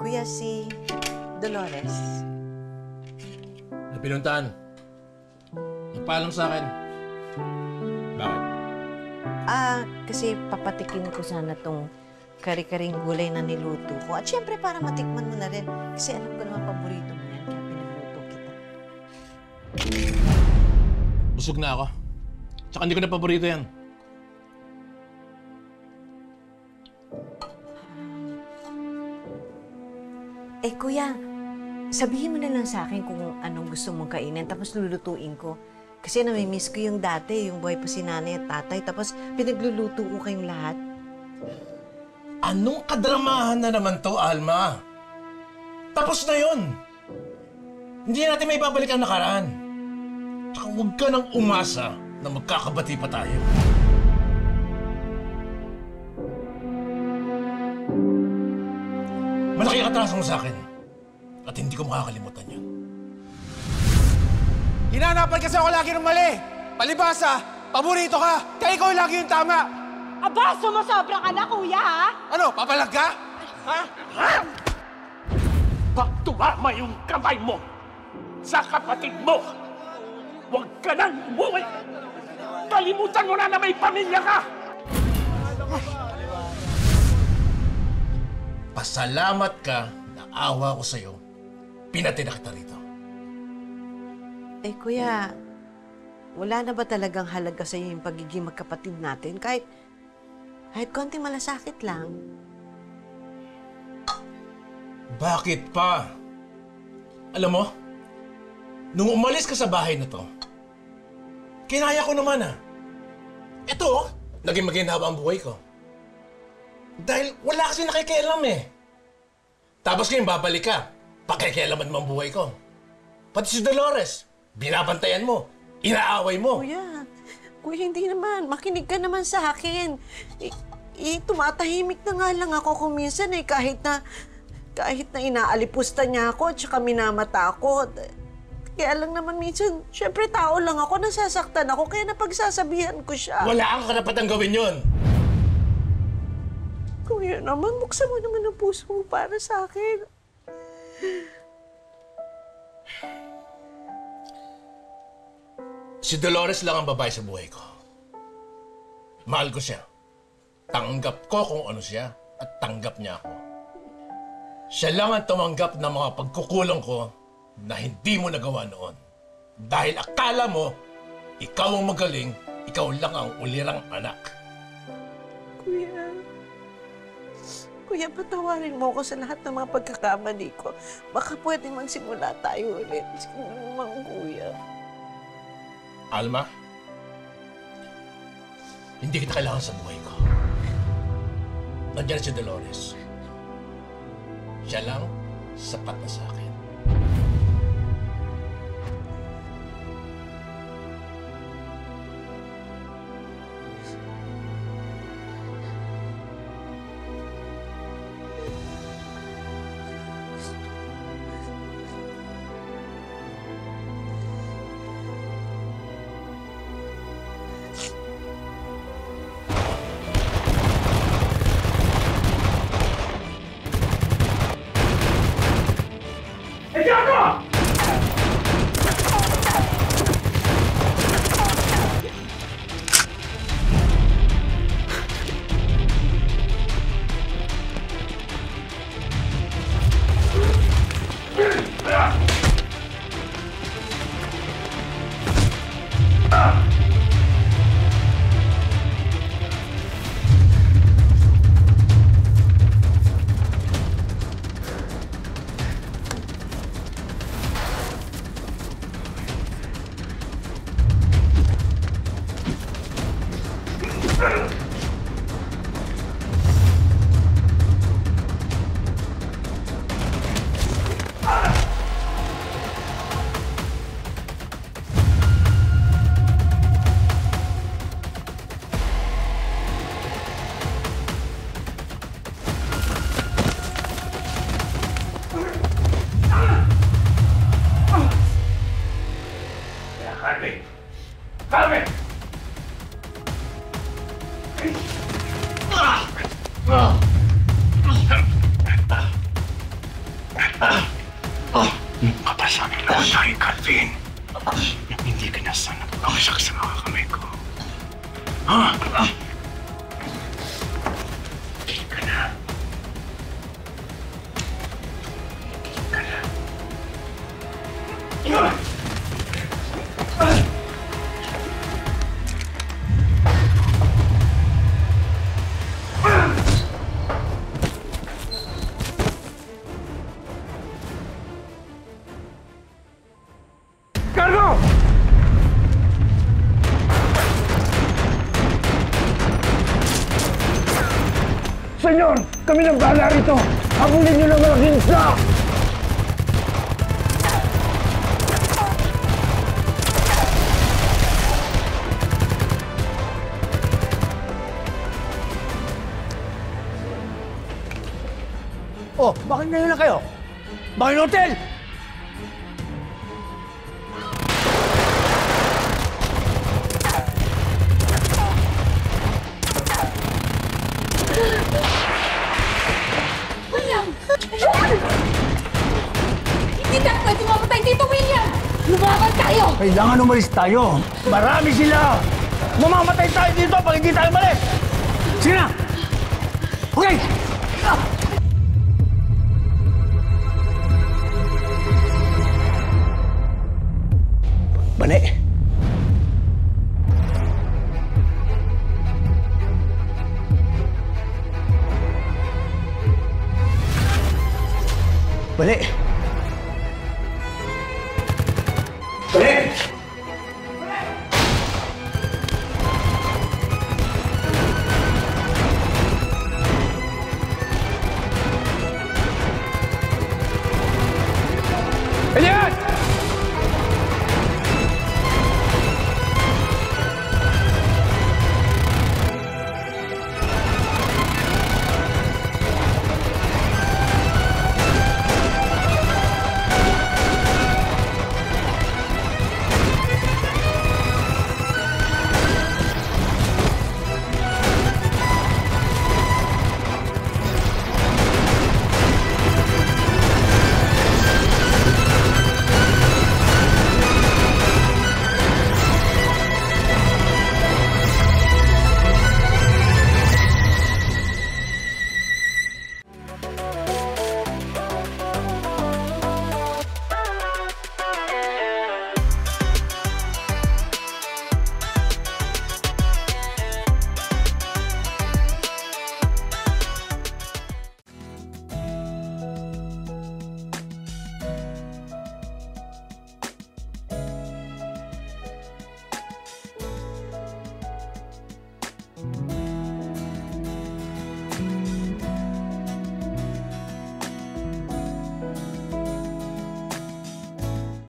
Kuya, si Dolores. Pinuntahan. Nagpaalam sa akin. Bakit? Kasi papatikin ko sana tong kari-karing gulay na niluto ko. At syempre para matikman mo na rin. Kasi alam ko naman paborito mo yan, kaya pinagluto kita. Busog na ako. Tsaka hindi ko na paborito yan. Kuya, sabihin mo na lang sa akin kung anong gusto mong kainin, tapos lulutuin ko. Kasi namimiss ko yung dati, yung buhay pa si nanay at tatay, tapos pinagluluto ko kayong lahat. Anong kadramahan na naman to, Alma? Tapos na yun. Hindi natin may babalik ang nakaraan. Tsaka huwag ka nang umasa na magkakabati pa tayo. Malaki ang atraso mo sa akin. At hindi ko makakalimutan yun. Hinanapan kasi ako lagi ng mali. Palibasa, paborito ka. Kaya ikaw lagi yung tama. Aba, sumusobra ka na, kuya, ha? Ano, papalag ka? Ha? Pag tumama yung kamay mo sa kapatid mo, huwag ka nang umuwi. Kalimutan mo na may pamilya ka. Pasalamat ka na awa ko sa'yo. Pinatid na kita rito. Kuya, wala na ba talagang halaga sa'yo yung pagiging magkapatid natin? Kahit konting malasakit lang. Bakit pa? Alam mo, nung umalis ka sa bahay na to, kinaya ko naman Ito, naging maginhawa ang buhay ko. Dahil wala kasi nakikialam Tapos ngayon babalik ka, pakikialaman mo ang buhay ko. Pati si Dolores, binabantayan mo, inaaway mo. Kuya, hindi naman. Makinig ka naman sa akin. Tumatahimik na nga lang ako kung minsan kahit na inaalipusta niya ako at saka minamatakot. Kaya lang naman minsan, syempre tao lang ako, nasasaktan ako, kaya napagsasabihan ko siya. Wala kang karapatang gawin yun. Kuya naman, buksan mo naman ang puso mo para sa akin. Si Dolores lang ang babae sa buhay ko. Mahal ko siya. Tanggap ko kung ano siya at tanggap niya ako. Siya lang ang tumanggap ng mga pagkukulang ko na hindi mo nagawa noon. Dahil akala mo, ikaw ang magaling, ikaw lang ang ulirang anak. Kuya, patawarin mo ako sa lahat ng mga pagkakamali ko. Baka pwedeng magsimula tayo ulit. Sige naman, Kuya. Alma, hindi kita kailangan sa buhay ko. Nandiyan si Dolores. Siya lang, sapat na sa akin. sabihin na hindi ka na sana pakasyak sa mga kamay ko. Ha? Hindi ka na. Hindi ka na. Cargo! Senyor, kami nang bahala rito. Habulin niyo ng malaking isla! Oh, bakit ngayon na kayo? Bakit hotel? William! Hindi tayo pwede mamatay dito, William! Lumaban tayo! Kailangan umalis tayo. Marami sila. Mamamatay tayo dito pag hindi tayo umalis. Sige na! Okay! Bane! Bane!